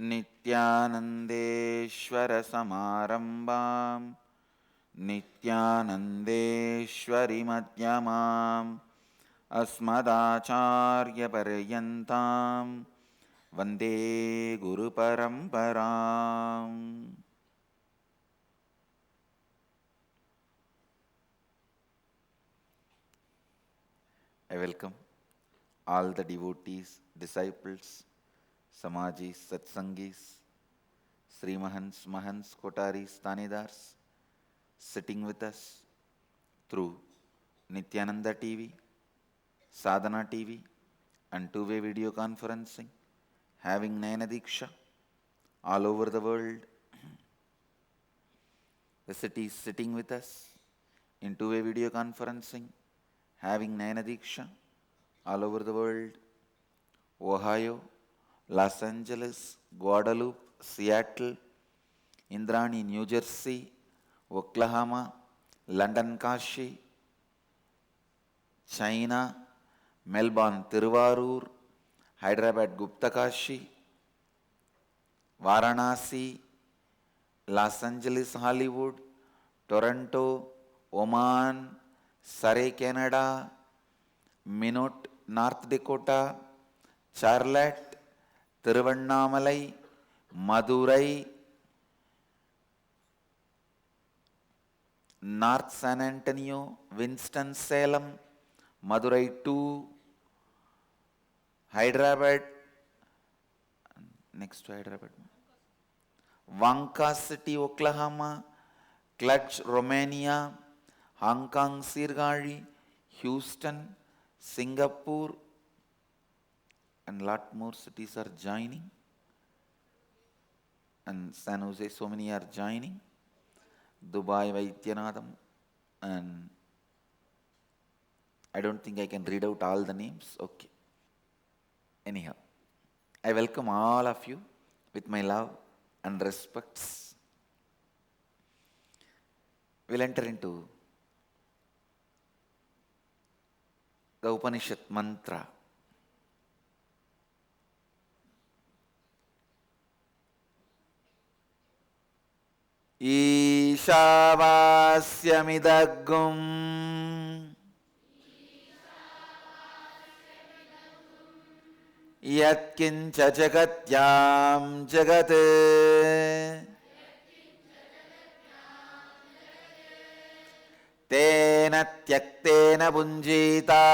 नित्यानन्देश्वरसमारम्भां नित्यानन्देश्वरिमध्यमाम् अस्मदाचार्यपर्यन्तां वन्दे गुरुपरम्पराम्. I welcome all the devotees, disciples, Samajis, Satsangis, Srimahans, Mahans, Kotaris, Tanidars, sitting with us through Nithyananda TV, Sadhana TV, and two-way video conferencing, having Nayana Diksha all over the world. The city is sitting with us in two-way video conferencing, having Nayana Diksha all over the world. Ohio, Los Angeles, Guadalupe, Seattle, Indrani, New Jersey, Oklahoma, London, Kashi, China, Melbourne, Tiruvarur, Hyderabad, Gupta Kashi, Varanasi, Los Angeles, Hollywood, Toronto, Oman, Surrey, Canada, Minot, North Dakota, Charlotte, Tiruvannamalai, Madurai, North San Antonio, Winston-Salem, Madurai 2, Hyderabad, next to Hyderabad, Vanka City, Oklahoma, Clutch, Romania, Hong Kong, Sirgari, Houston, Singapore, and lot more cities are joining. And San Jose, so many are joining. Dubai, Vaidyanadam, and I don't think I can read out all the names. Okay. Anyhow, I welcome all of you with my love and respects. We'll enter into the Upanishad mantra. īśāvāsyam yat kiñca jagatyāṁ jagat tena tyaktena bhuñjīthā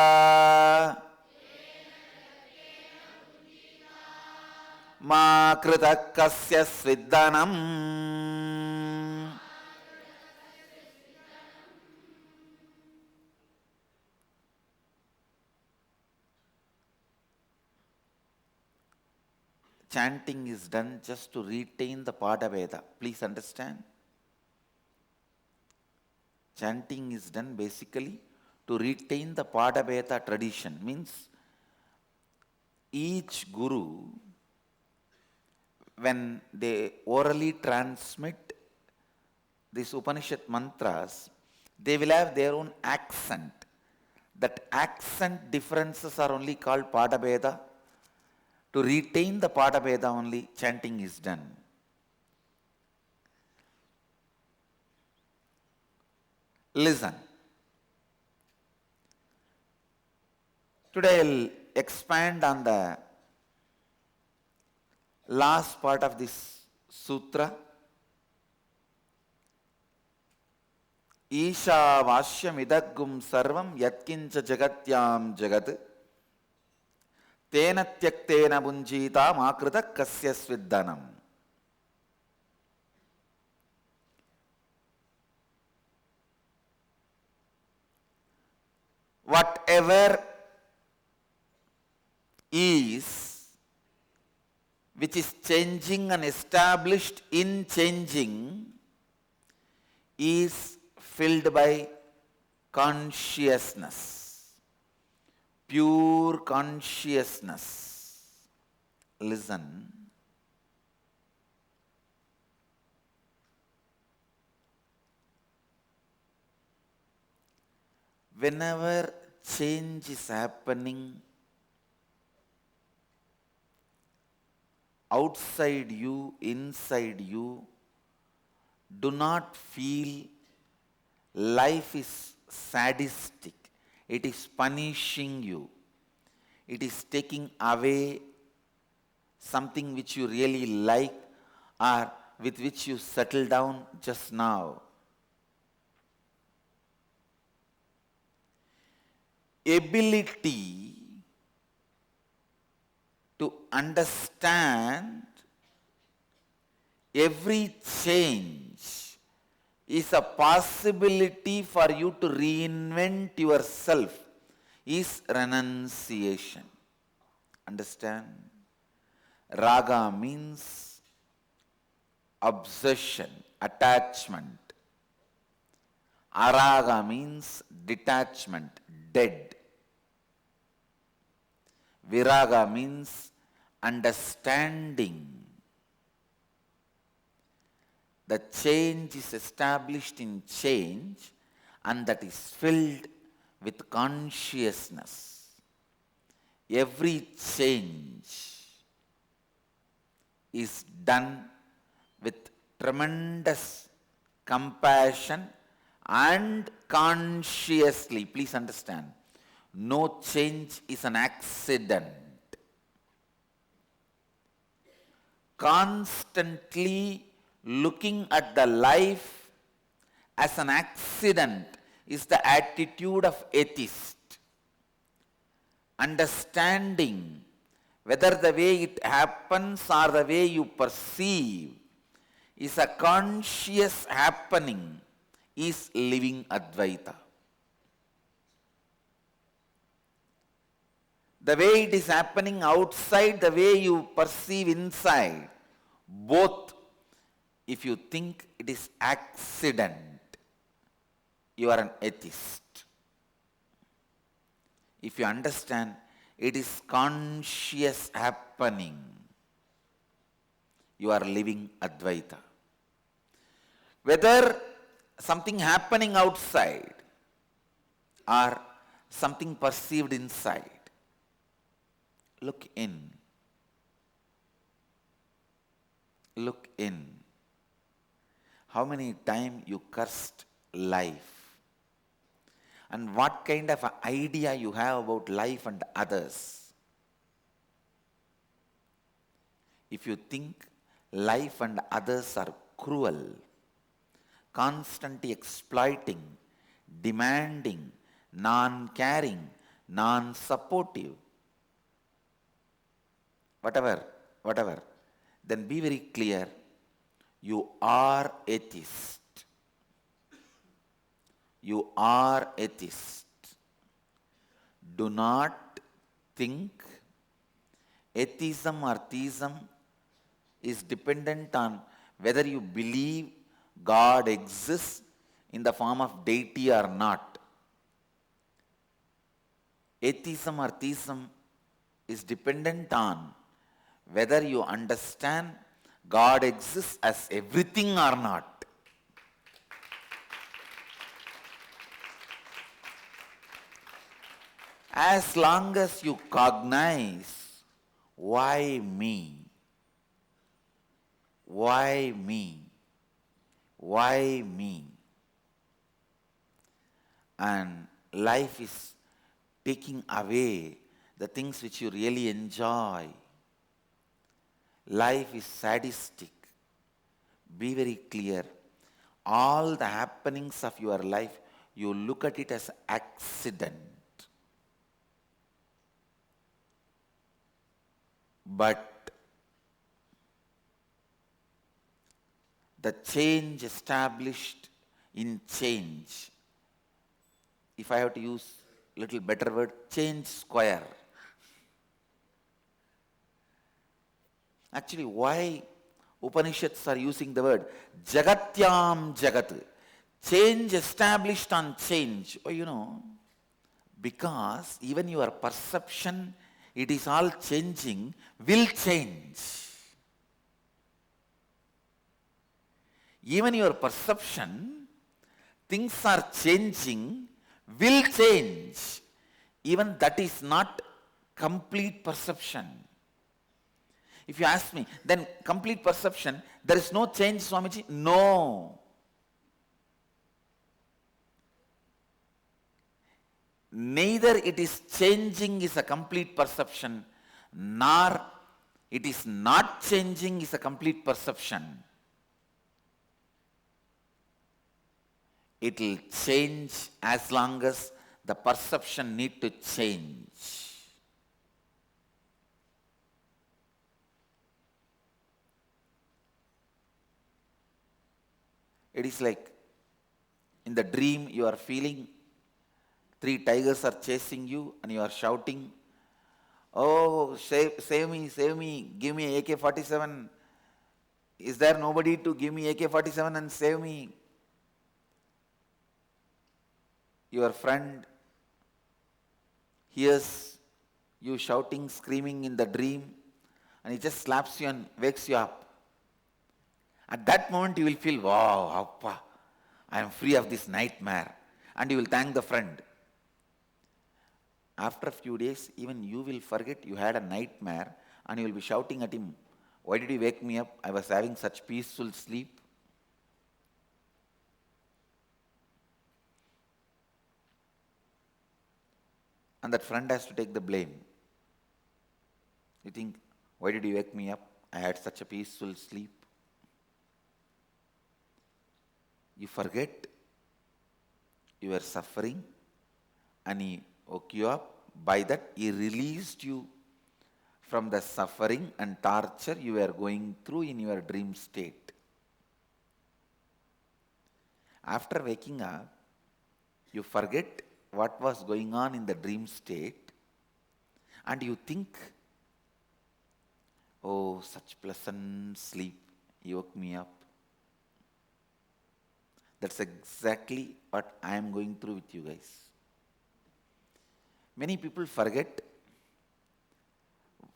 ma gṛdhaḥ kasya svid-dhanam. Chanting is done just to retain the Padaveda. Please understand. Chanting is done basically to retain the Padaveda tradition. Means each guru, when they orally transmit these Upanishad mantras, they will have their own accent. That accent differences are only called Padaveda. To retain the Padaveda only, chanting is done. Listen. Today I'll expand on the last part of this sutra. īśāvāsyam sarvaṁ yatkiñca jagatyāṁ jagat tena tyaktena bhuñjīthā ma gṛdhaḥ kasya svid-dhanam. Whatever is, which is changing and established in changing, is filled by consciousness. Pure consciousness. Listen. Whenever change is happening outside you, inside you, do not feel life is sadistic. It is punishing you. It is taking away something which you really like or with which you settle down just now. Ability to understand every change is a possibility for you to reinvent yourself, is renunciation. Understand? Raga means obsession, attachment. Araga means detachment, dead. Viraga means understanding. The change is established in change, and that is filled with consciousness. Every change is done with tremendous compassion and consciously. Please understand, no change is an accident. Constantly looking at the life as an accident is the attitude of atheist. Understanding whether the way it happens or the way you perceive is a conscious happening is living Advaita. The way it is happening outside, the way you perceive inside, both, if you think it is accident, you are an atheist. If you understand it is conscious happening, you are living Advaita. Whether something happening outside or something perceived inside, look in. Look in. How many times you cursed life? And what kind of idea you have about life and others? If you think life and others are cruel, constantly exploiting, demanding, non-caring, non-supportive, whatever, then be very clear, you are atheist. You are atheist. Do not think atheism or theism is dependent on whether you believe God exists in the form of deity or not. Atheism or theism is dependent on whether you understand God exists as everything or not. As long as you cognize, why me? Why me? Why me? And life is taking away the things which you really enjoy. Life is sadistic. Be very clear. All the happenings of your life, you look at it as accident. But the change established in change, if I have to use a little better word, change square. Actually, why Upanishads are using the word jagatyāṁ jagat? Change established on change. Oh, because even your perception, it is all changing, will change. Even your perception, things are changing, will change. Even that is not complete perception. If you ask me, then complete perception, there is no change, Swamiji? No. Neither it is changing is a complete perception, nor it is not changing is a complete perception. It will change as long as the perception need to change. It is like in the dream you are feeling 3 tigers are chasing you and you are shouting, oh, save me, give me AK-47. Is there nobody to give me AK-47 and save me? Your friend hears you shouting, screaming in the dream, and he just slaps you and wakes you up. At that moment you will feel, wow, appa, I am free of this nightmare. And you will thank the friend. After a few days, even you will forget you had a nightmare and you will be shouting at him, why did you wake me up? I was having such peaceful sleep. And that friend has to take the blame. You think, why did you wake me up? I had such a peaceful sleep. You forget you were suffering and he woke you up. By that, he released you from the suffering and torture you were going through in your dream state. After waking up, you forget what was going on in the dream state and you think, oh, such pleasant sleep, he woke me up. That's exactly what I am going through with you guys. Many people forget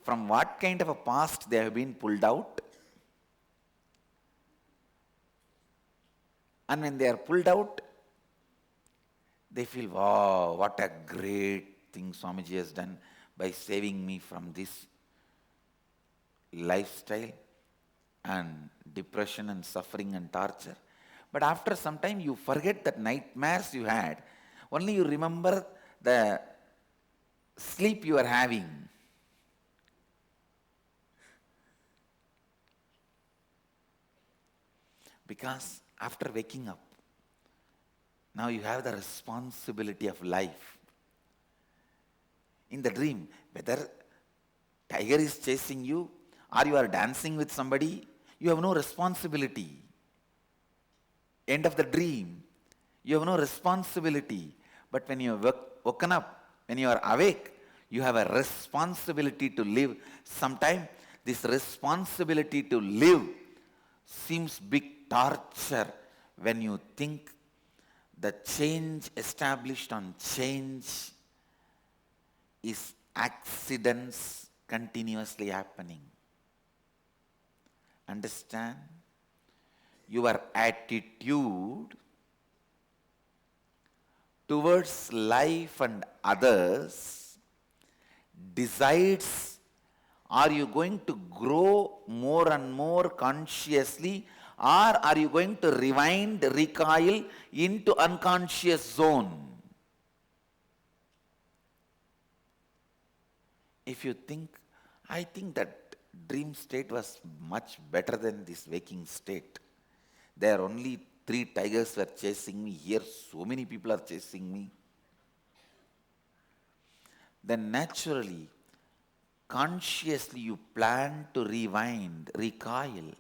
from what kind of a past they have been pulled out. And when they are pulled out, they feel, wow, what a great thing Swamiji has done by saving me from this lifestyle and depression and suffering and torture. But after some time you forget that nightmares you had. Only you remember the sleep you are having. Because after waking up, now you have the responsibility of life. In the dream, whether tiger is chasing you or you are dancing with somebody, you have no responsibility. End of the dream, you have no responsibility. But when you are woken up, when you are awake, you have a responsibility to live. Sometimes this responsibility to live seems big torture when you think the change established on change is accidents continuously happening. Understand? Your attitude towards life and others decides, are you going to grow more and more consciously, or are you going to rewind, recoil into unconscious zone? If you think, I think that dream state was much better than this waking state. There are only 3 tigers were chasing me. Here so many people are chasing me. Then naturally, consciously you plan to rewind, recoil.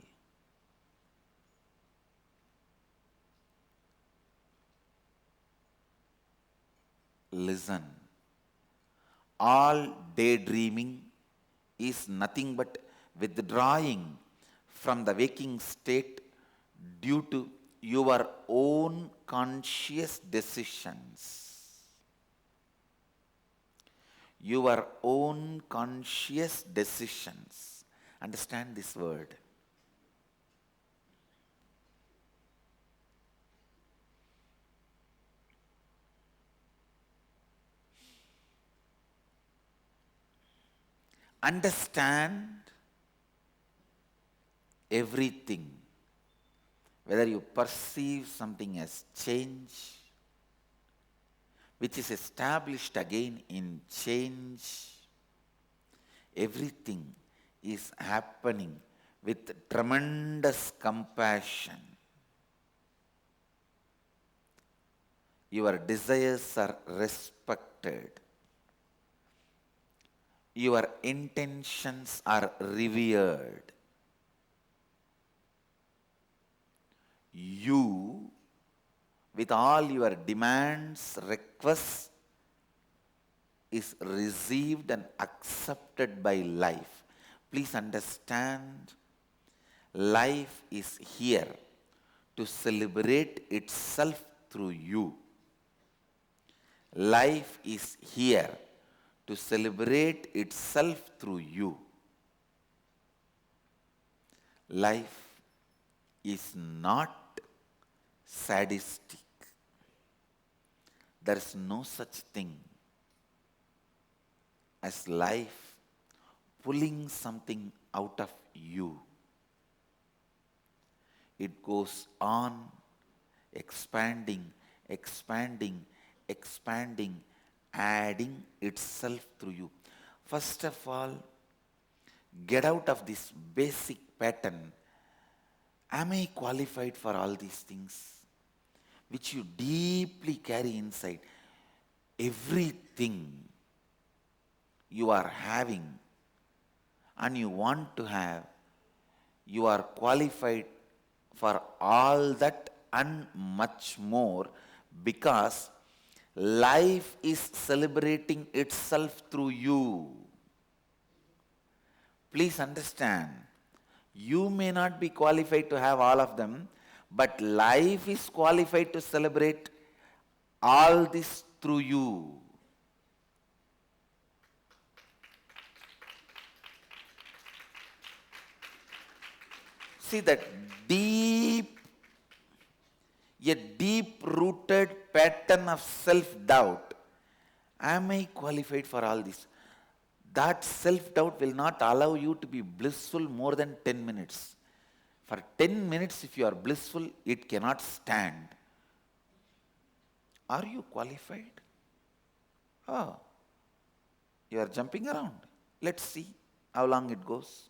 Listen, all daydreaming is nothing but withdrawing from the waking state due to your own conscious decisions. Your own conscious decisions. Understand this word. Understand everything, whether you perceive something as change, which is established again in change, everything is happening with tremendous compassion. Your desires are respected. Your intentions are revered. You, with all your demands, requests, is received and accepted by life. Please understand, life is here to celebrate itself through you. Life is here to celebrate itself through you. Life is not sadistic. There is no such thing as life pulling something out of you. It goes on expanding, expanding, expanding, adding itself through you. First of all, get out of this basic pattern. Am I qualified for all these things? Which you deeply carry inside. Everything you are having and you want to have, you are qualified for all that and much more, because life is celebrating itself through you. Please understand, you may not be qualified to have all of them, but life is qualified to celebrate all this through you. See that a deep-rooted pattern of self-doubt. Am I qualified for all this? That self-doubt will not allow you to be blissful more than 10 minutes. For 10 minutes, if you are blissful, it cannot stand. Are you qualified? Oh, you are jumping around. Let's see how long it goes.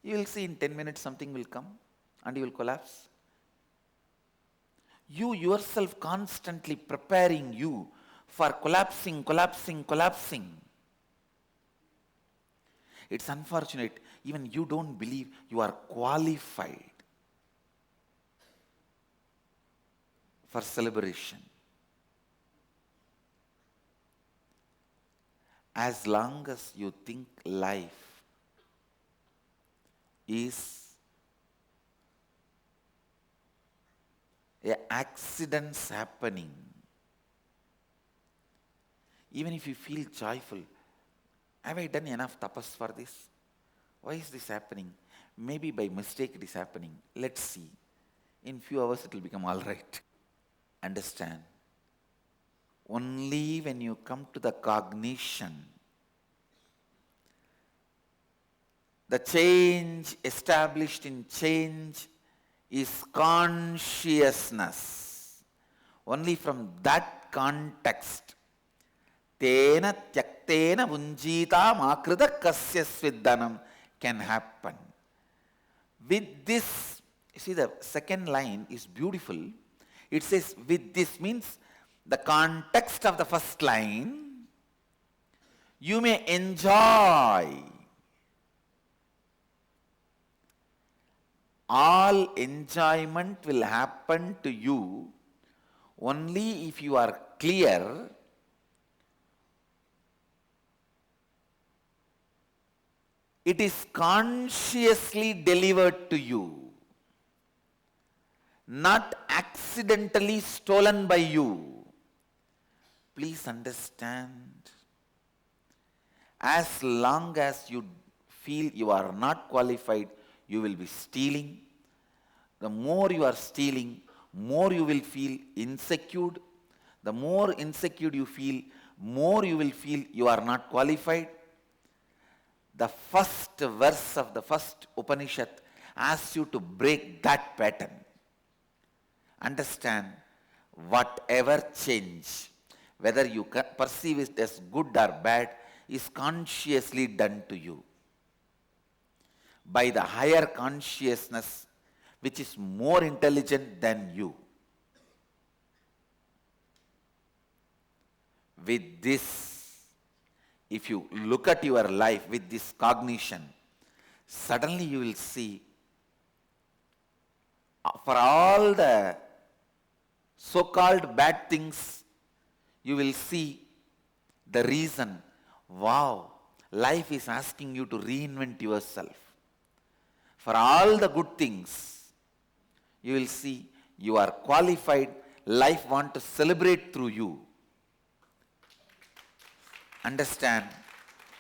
You will see in 10 minutes something will come and you will collapse. You yourself constantly preparing you for collapsing, collapsing, collapsing. It's unfortunate, even you don't believe you are qualified for celebration. As long as you think life is accidents happening, even if you feel joyful, have I done enough tapas for this? Why is this happening? Maybe by mistake it is happening. Let's see. In few hours it will become all right. Understand? Only when you come to the cognition, the change established in change is consciousness. Only from that context, tena, tyaktena, bhuñjīthā, kasya, svid-dhanam can happen. With this, you see the second line is beautiful. It says with this means the context of the first line, you may enjoy. All enjoyment will happen to you only if you are clear it is consciously delivered to you, not accidentally stolen by you. Please understand, as long as you feel you are not qualified, you will be stealing. The more you are stealing, more you will feel insecure. The more insecure you feel, more you will feel you are not qualified. The first first verse of the first Upanishad asks you to break that pattern. Understand, whatever change, whether you perceive it as good or bad, is consciously done to you by the higher consciousness which is more intelligent than you. With this, if you look at your life with this cognition, suddenly you will see, for all the so-called bad things, you will see the reason. Wow, life is asking you to reinvent yourself. For all the good things, you will see you are qualified. Life wants to celebrate through you. Understand,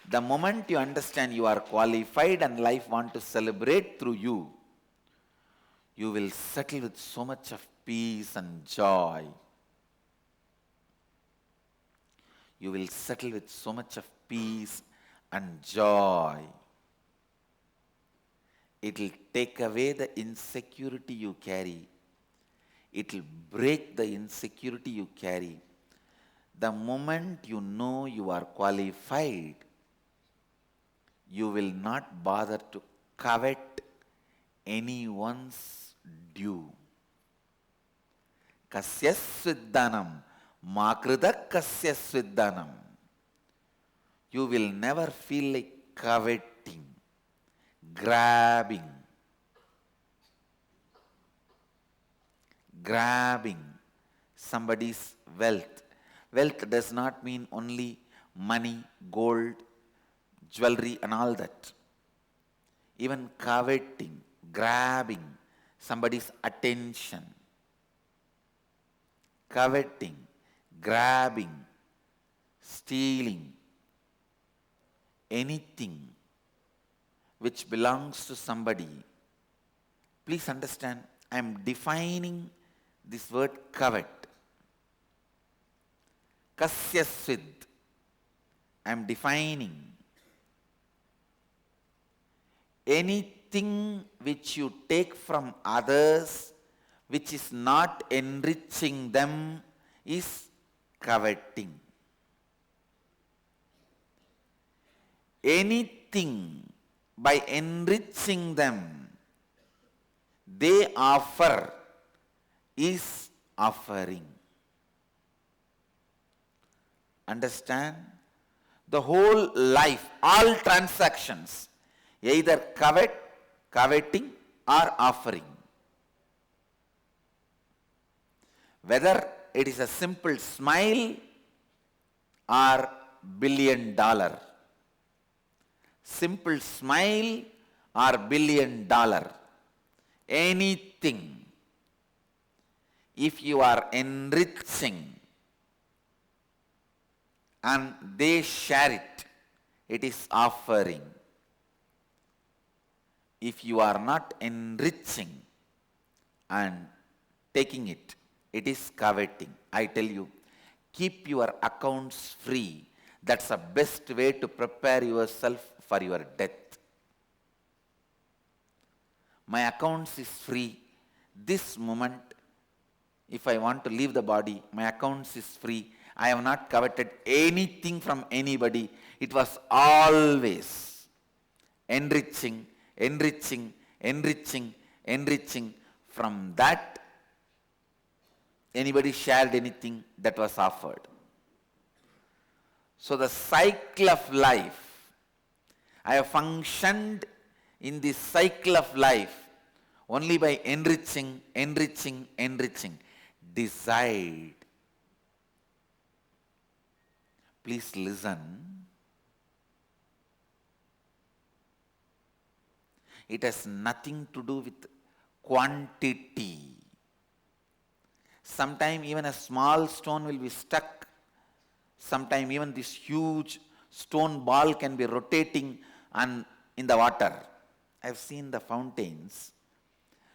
the moment you understand you are qualified and life wants to celebrate through you, you will settle with so much of peace and joy. You will settle with so much of peace and joy. It will take away the insecurity you carry. It will break the insecurity you carry. The moment you know you are qualified, you will not bother to covet anyone's due. Kasya svid-dhanam, kasya svid-dhanam. You will never feel like coveting, grabbing somebody's wealth. Wealth does not mean only money, gold, jewelry and all that. Even coveting, grabbing somebody's attention. Coveting, grabbing, stealing, anything which belongs to somebody. Please understand, I am defining this word covet. Kasya svid, I am defining. Anything which you take from others which is not enriching them is coveting. Anything by enriching them they offer is offering. Understand? The whole life, all transactions, either coveting or offering. Whether it is a simple smile or $1 billion. Simple smile or $1 billion. Anything. If you are enriching and they share it, it is offering. If you are not enriching and taking it, it is coveting. I tell you, keep your accounts free. That's the best way to prepare yourself for your death. My accounts is free. This moment, if I want to leave the body, my accounts is free. I have not coveted anything from anybody. It was always enriching, enriching, enriching, enriching. From that, anybody shared anything that was offered. So the cycle of life, I have functioned in this cycle of life only by enriching, enriching, enriching. Decide. Please listen. It has nothing to do with quantity. Sometimes even a small stone will be stuck. Sometimes even this huge stone ball can be rotating and in the water. I have seen the fountains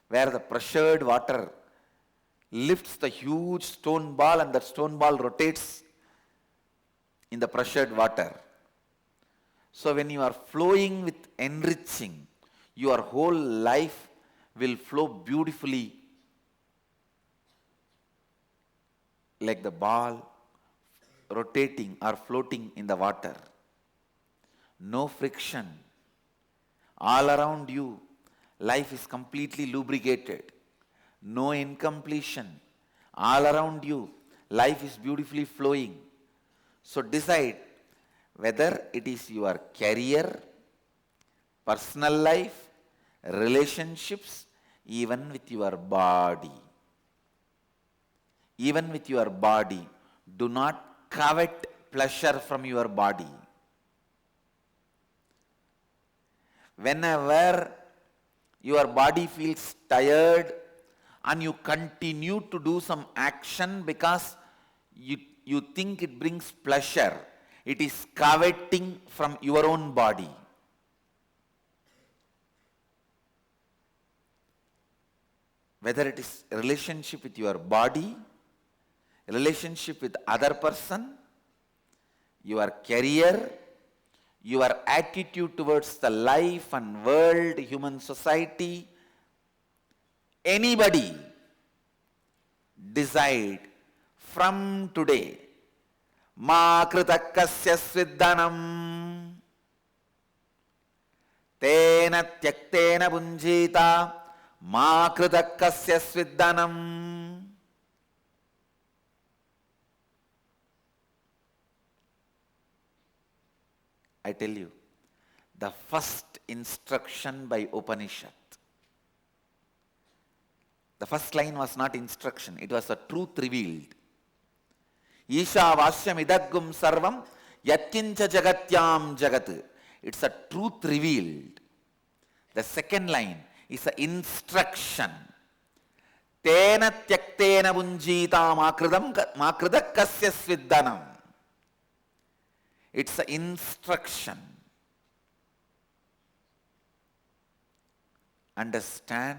where the pressured water lifts the huge stone ball and that stone ball rotates in the pressured water. So when you are flowing with enriching, your whole life will flow beautifully like the ball rotating or floating in the water. No friction. All around you, life is completely lubricated. No incompletion. All around you, life is beautifully flowing. So decide whether it is your career, personal life, relationships, even with your body. Even with your body, do not covet pleasure from your body. Whenever your body feels tired and you continue to do some action because you think it brings pleasure, it is coveting from your own body. Whether it is a relationship with your body, relationship with other person, your career, your attitude towards the life and world, human society, anybody, decide from today, ma krita kasya svid-dhanam, tena tyaktena bhuñjīthā, ma krita kasya svid-dhanam. I tell you, the first instruction by Upanishad. The first line was not instruction, it was a truth revealed. īśāvāsyam idaṁ sarvaṁ kiñca jagatyāṁ jagat. It's a truth revealed. The second line is an instruction. Tena tyaktena bhuñjīthā ma krita kasya svid-dhanam. It's an instruction. Understand?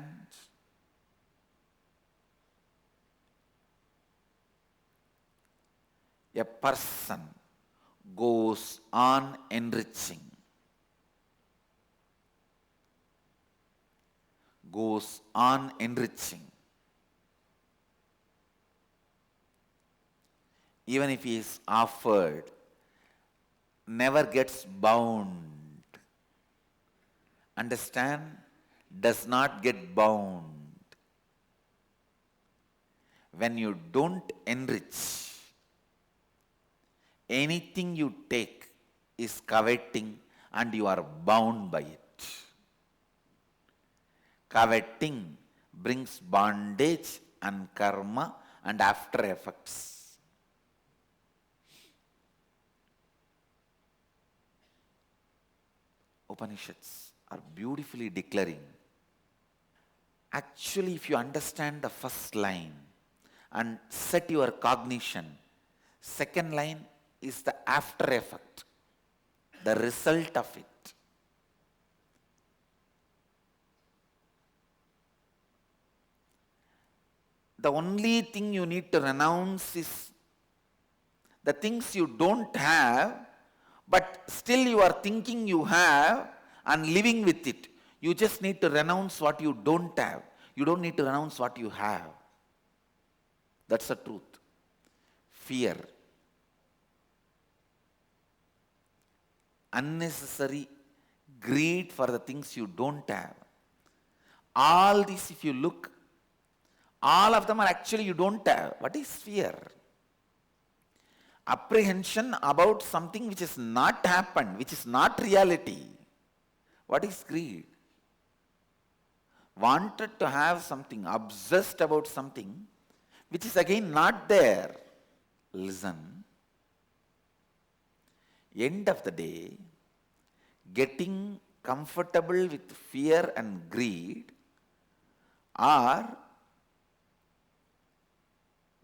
A person goes on enriching, goes on enriching. Even if he is offered, never gets bound. Understand? Does not get bound. When you don't enrich, anything you take is coveting and you are bound by it. Coveting brings bondage and karma and after effects. Upanishads are beautifully declaring. Actually, if you understand the first line and set your cognition, second line is the after effect, the result of it. The only thing you need to renounce is the things you don't have, but still you are thinking you have and living with it. You just need to renounce what you don't have. You don't need to renounce what you have. That's the truth. Fear. Unnecessary greed for the things you don't have. All these, if you look, all of them are actually you don't have. What is fear? Apprehension about something which has not happened, which is not reality. What is greed? Wanted to have something, obsessed about something, which is again not there. Listen. End of the day, getting comfortable with fear and greed or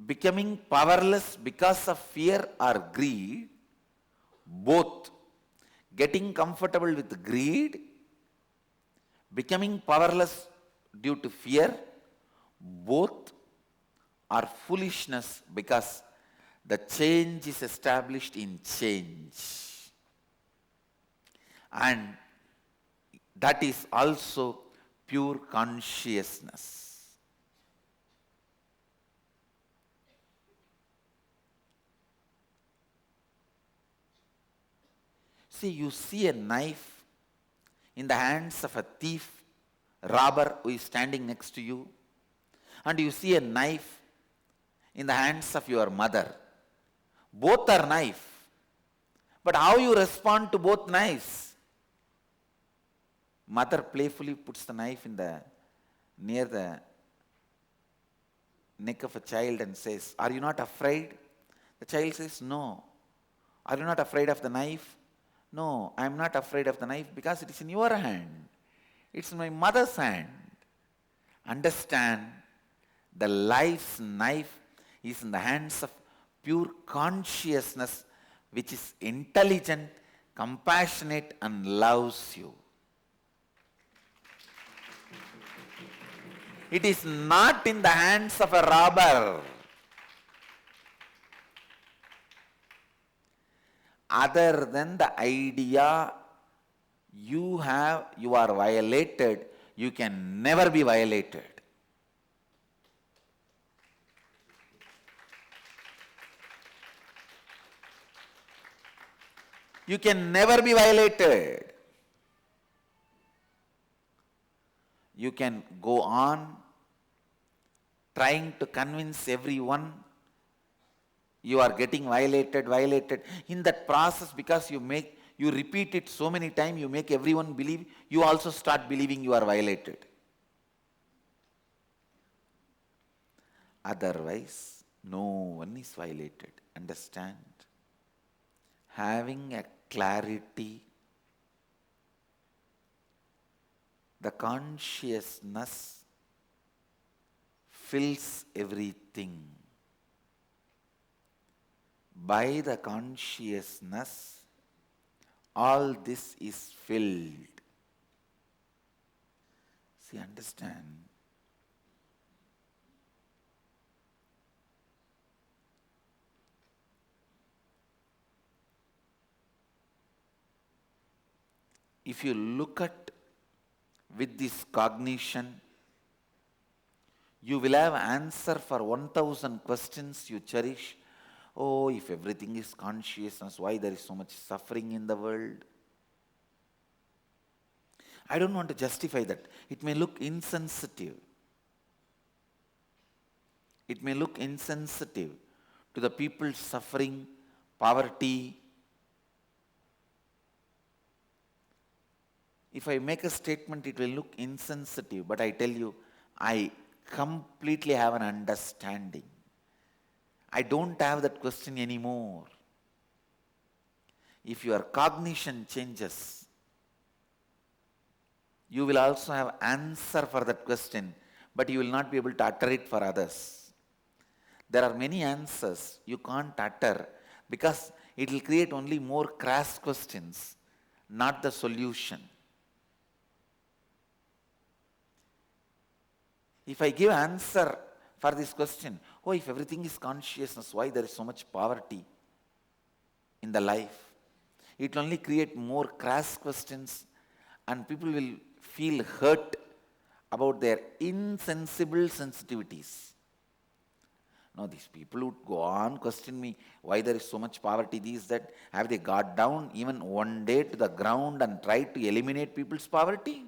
becoming powerless because of fear or greed, both getting comfortable with greed, becoming powerless due to fear, both are foolishness because the change is established in change. And that is also pure consciousness. See, you see a knife in the hands of a thief, robber who is standing next to you, and you see a knife in the hands of your mother. Both are knife. But how you respond to both knives? Mother playfully puts the knife near the neck of a child and says, "Are you not afraid?" The child says, "No." "Are you not afraid of the knife?" "No, I am not afraid of the knife because it is in your hand. It's in my mother's hand." Understand, the life's knife is in the hands of pure consciousness, which is intelligent, compassionate, and loves you. It is not in the hands of a robber. Other than the idea you are violated, you can never be violated. You can never be violated. You can go on trying to convince everyone you are getting violated. In that process, because you repeat it so many times, you make everyone believe, you also start believing you are violated. Otherwise, no one is violated. Understand? Having a clarity, the consciousness fills everything. By the consciousness, all this is filled. See, understand? If you look at with this cognition, you will have answer for 1,000 questions you cherish. Oh, if everything is consciousness, why there is so much suffering in the world? I don't want to justify that. It may look insensitive. It may look insensitive to the people suffering, poverty. If I make a statement, it will look insensitive, but I tell you, I completely have an understanding. I don't have that question anymore. If your cognition changes, you will also have answer for that question, but you will not be able to utter it for others. There are many answers you can't utter because it will create only more crass questions, not the solution. If I give answer for this question, oh, if everything is consciousness, why there is so much poverty in the life? It will only create more crass questions and people will feel hurt about their insensible sensitivities. Now, these people would go on question me, why there is so much poverty, that. Have they got down even one day to the ground and tried to eliminate people's poverty?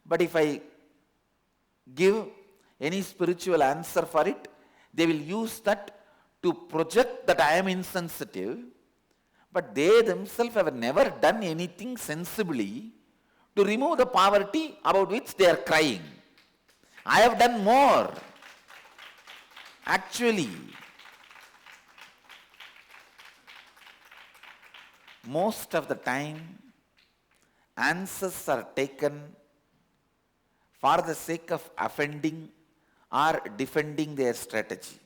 But if I give any spiritual answer for it, they will use that to project that I am insensitive, but they themselves have never done anything sensibly to remove the poverty about which they are crying. I have done more. Actually, most of the time, answers are taken for the sake of offending or defending their strategy.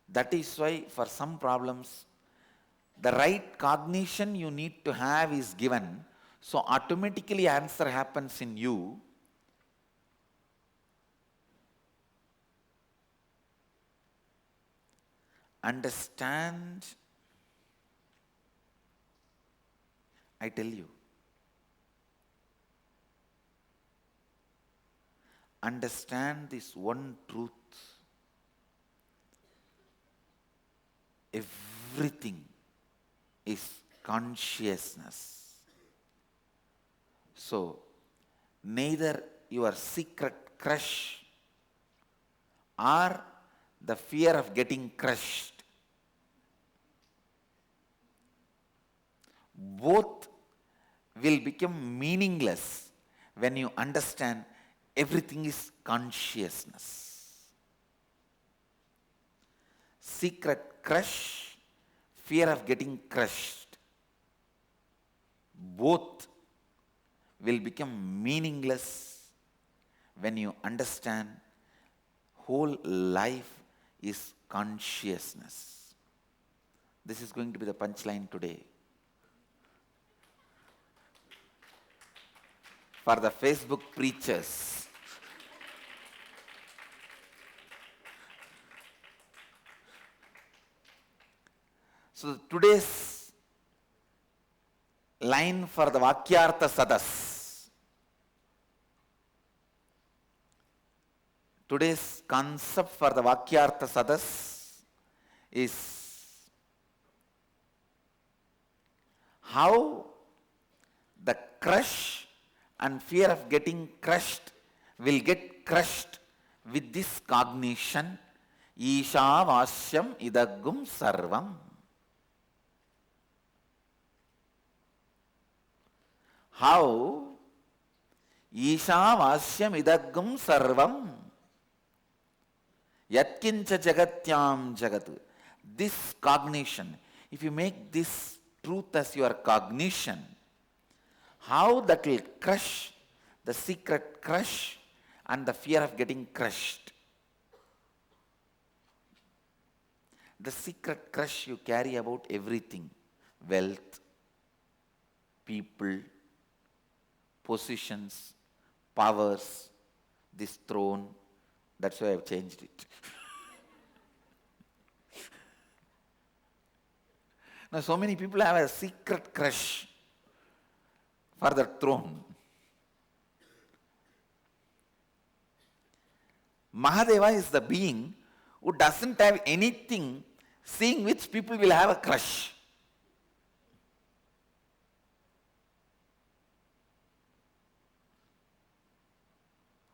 That is why for some problems, the right cognition you need to have is given, so automatically answer happens in you. Understand I tell you. Understand this one truth. Everything is consciousness. So, neither your secret crush or the fear of getting crushed, both will become meaningless when you understand everything is consciousness. Secret crush, fear of getting crushed, both will become meaningless when you understand whole life is consciousness. This is going to be the punchline today. For the Facebook preachers, so today's line for the Vakyartha Sadas, today's concept for the Vakyartha Sadas is how the crush and fear of getting crushed will get crushed with this cognition, īśāvāsyam idaṁ sarvaṁ. How īśāvāsyam idaṁ sarvaṁ kiñca jagatyāṁ jagat. This cognition, if you make this truth as your cognition, how that will crush the secret crush and the fear of getting crushed. The secret crush you carry about everything, wealth, people, positions, powers, this throne. That's why I've changed it. Now so many people have a secret crush for the throne. Mahadeva is the being who doesn't have anything seeing which people will have a crush.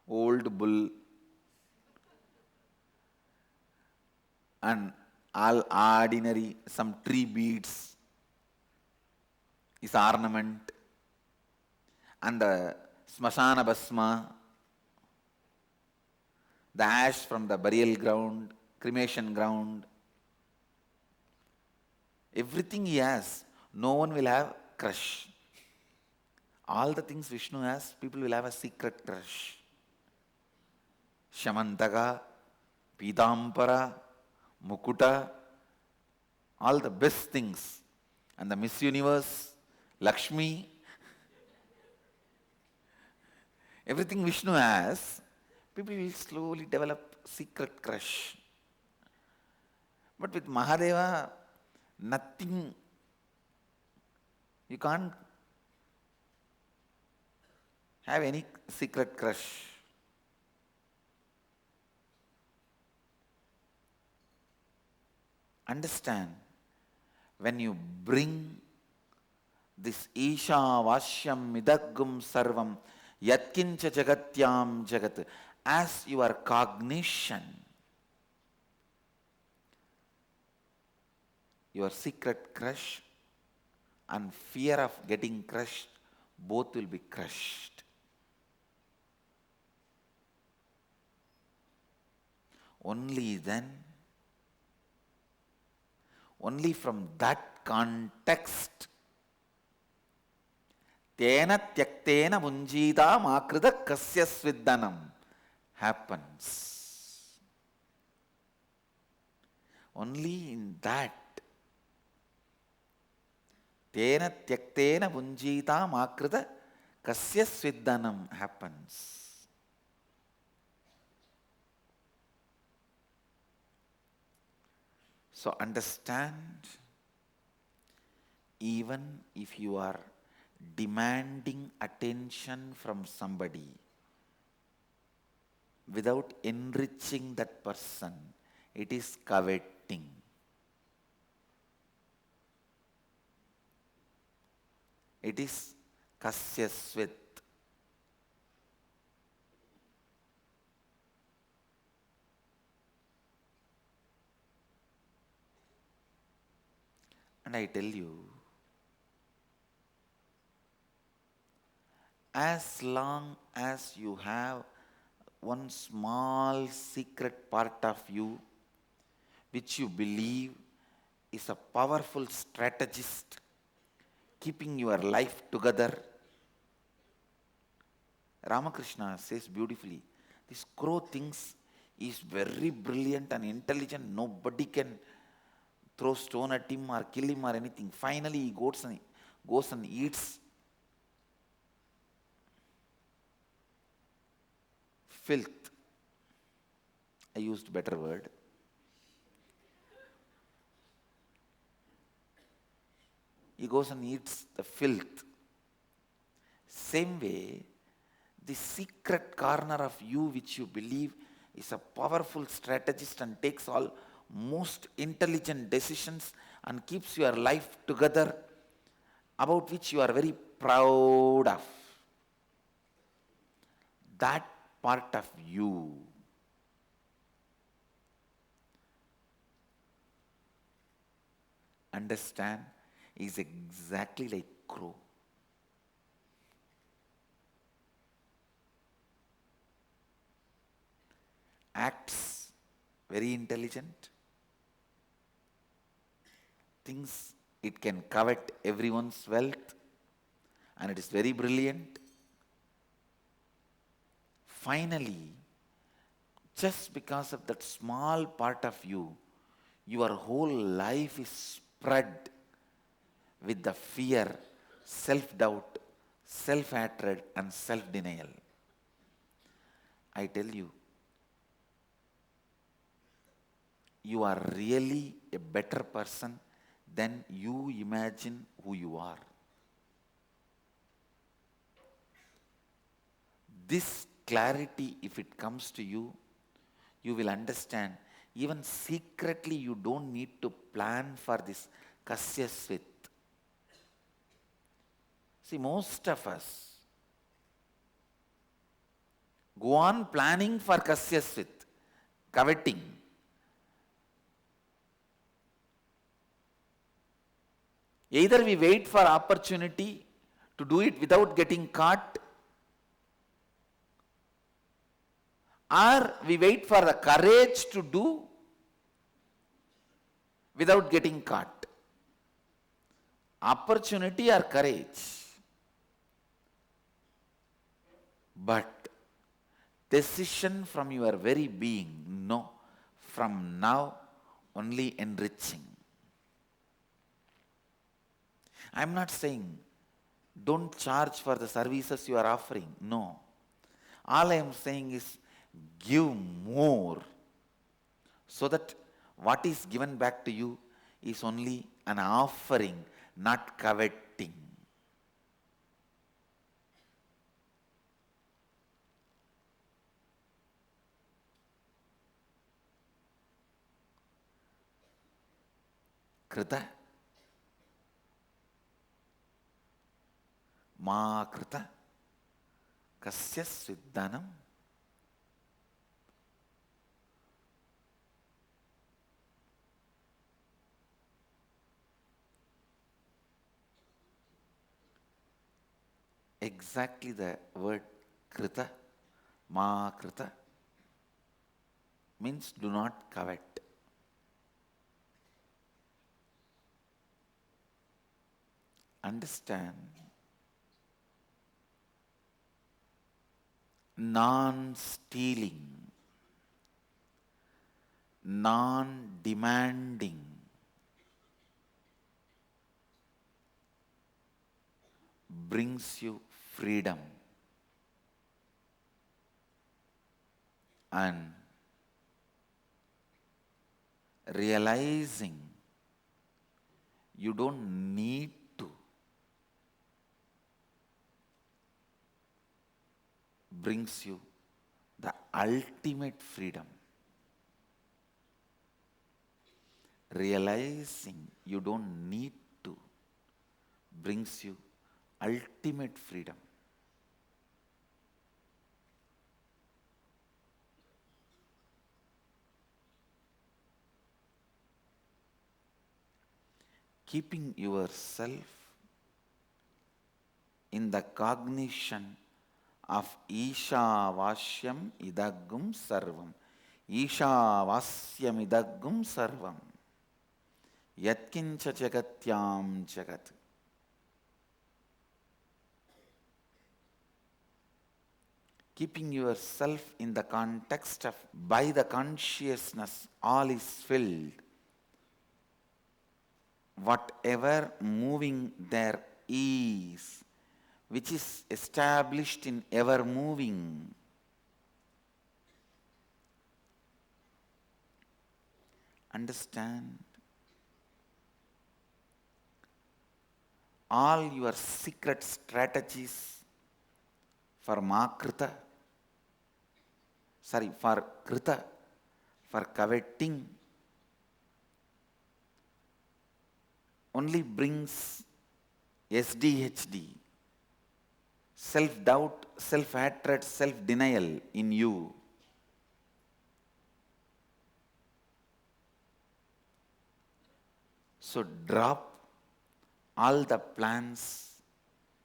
Old bull and all ordinary, some tree beads is ornament, and the smashana bhasma, the ash from the burial ground, cremation ground, everything he has, no one will have crush. All the things Vishnu has, people will have a secret crush. Shamantaka, Pītāmpara, Mukuta, all the best things. And the Miss Universe, Lakshmi, everything Vishnu has, people will slowly develop secret crush. But with Mahadeva, nothing, you can't have any secret crush. Understand, when you bring this īśāvāsyam idaṁ sarvaṁ kiñca jagatyāṁ jagat as your cognition, your secret crush and fear of getting crushed, both will be crushed. Only then, only from that context, tena tyaktena bhuñjīthā kasya svid-dhanam happens. Only in that, tena tyaktena bhuñjīthā kasya svid-dhanam happens. So understand, even if you are demanding attention from somebody without enriching that person, it is coveting. It is kasya svid. And I tell you, as long as you have one small secret part of you which you believe is a powerful strategist keeping your life together, Ramakrishna says beautifully, this crow thinks is very brilliant and intelligent, nobody can throw stone at him or kill him or anything. Finally he goes and eats filth. I used better word. He goes and eats the filth. Same way, the secret corner of you which you believe is a powerful strategist and takes all most intelligent decisions and keeps your life together, about which you are very proud of. That part of you understand is exactly like crow. Acts very intelligent, thinks it can covet everyone's wealth, and it is very brilliant. Finally, just because of that small part of you, your whole life is spread with the fear, self-doubt, self-hatred and self-denial. I tell you, you are really a better person than you imagine who you are. This clarity, if it comes to you, you will understand even secretly you don't need to plan for this kasya svid. See, most of us go on planning for kasya svid, coveting. Either we wait for opportunity to do it without getting caught, or we wait for the courage to do without getting caught. Opportunity or courage. But decision from your very being, no, from now only enriching. I am not saying don't charge for the services you are offering, no. All I am saying is give more, so that what is given back to you is only an offering, not coveting. Krita, ma krita, kasya svid-dhanam. Exactly the word krita, ma krita, means do not covet. Understand, non-stealing, non-demanding brings you freedom, and realizing you don't need to brings you the ultimate freedom. Realizing you don't need to brings you ultimate freedom. Keeping yourself in the cognition of īśāvāsyam idaṁ sarvaṁ. īśāvāsyam idaṁ sarvaṁ. Kiñca jagatyāṁ jagat. Keeping yourself in the context of by the consciousness all is filled. Whatever moving there is, which is established in ever moving. Understand? All your secret strategies for gṛdhaḥ, for coveting, only brings SDHD, self-doubt, self-hatred, self-denial in you. So drop all the plans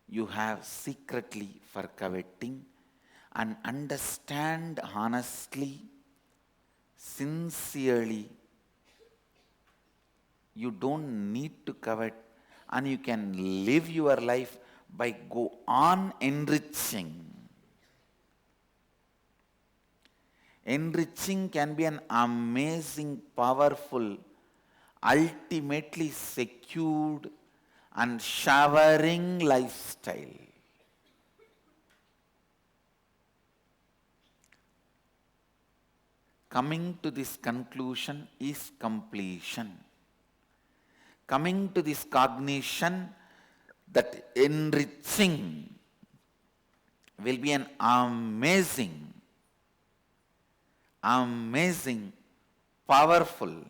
you have secretly for coveting and understand honestly, sincerely, you don't need to covet and you can live your life by go on enriching. Enriching can be an amazing, powerful, ultimately secured and showering lifestyle. Coming to this conclusion is completion. Coming to this cognition that enriching will be an amazing, powerful,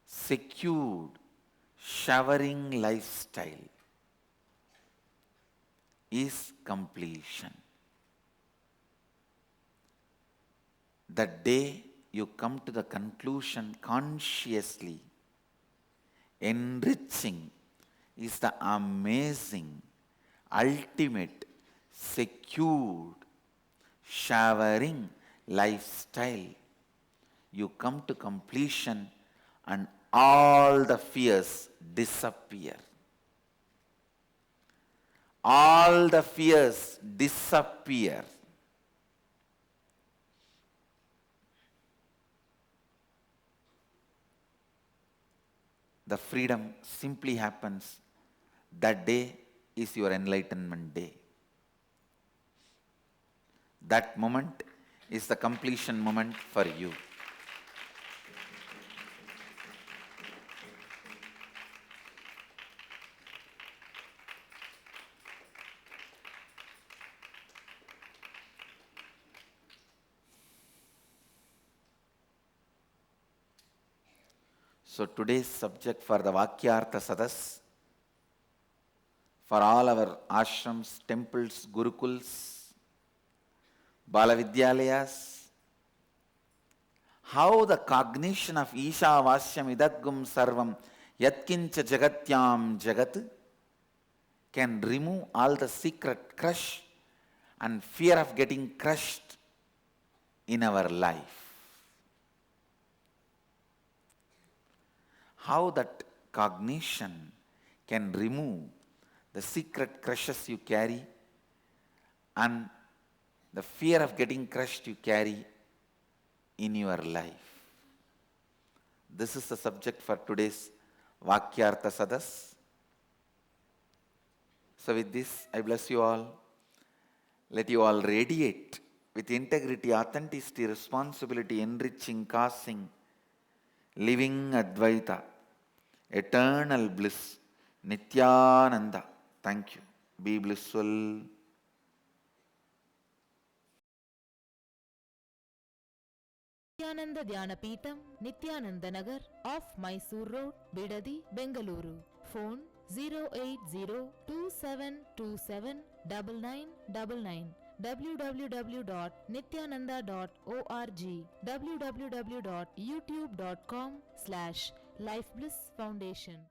secured, showering lifestyle is completion. The day you come to the conclusion consciously, enriching is the amazing, ultimate, secured, showering lifestyle. You come to completion and all the fears disappear. All the fears disappear. The freedom simply happens. That day is your enlightenment day. That moment is the completion moment for you. So today's subject for the Vakyartha Sadas, for all our ashrams, temples, gurukuls, Balavidyalayas, how the cognition of īśāvāsyam idaṁ sarvaṁ kiñca jagatyāṁ jagat can remove all the secret crush and fear of getting crushed in our life. How that cognition can remove the secret crushes you carry and the fear of getting crushed you carry in your life. This is the subject for today's Vakyartha Sadas. So with this, I bless you all. Let you all radiate with integrity, authenticity, responsibility, enriching, causing, living Advaita, eternal bliss, Nithyananda. Thank you. Be blissful. Nithyananda Dhyanapītam, Nithyananda Nagar, off Mysore Road, Bidadi, Bengaluru. Phone 08027279999. www.nithyananda.org. www.youtube.com/Life Bliss Foundation.